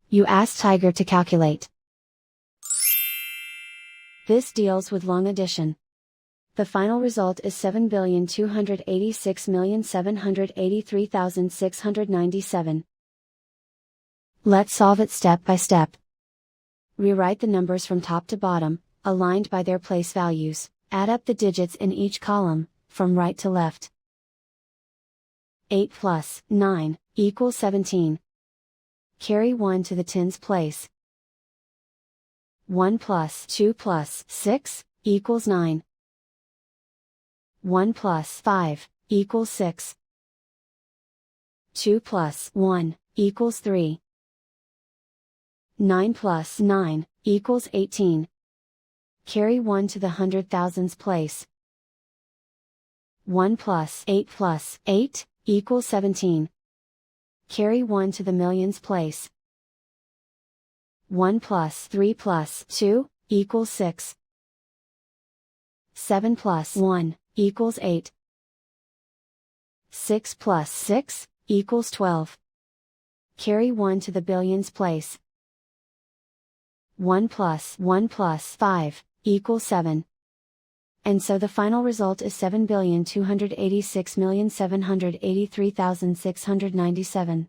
You ask Tiger to calculate. This deals with long addition. The final result is 7,286,783,697. Let's solve it step by step. Rewrite the numbers from top to bottom, aligned by their place values. Add up the digits in each column, from right to left. 8 plus 9 equals 17. Carry 1 to the tens place. 1 plus 2 plus 6 equals 9. 1 plus 5 equals 6. 2 plus 1 equals 3. 9 plus 9 equals 18. Carry 1 to the hundred thousands place. 1 plus 8 equals 17. Carry 1 to the millions place. 1 plus 3 plus 2 equals 6. 7 plus 1 equals 8. 6 plus 6 equals 12. Carry 1 to the billions place. 1 plus 5 equals 7. And so the final result is 7,286,783,697.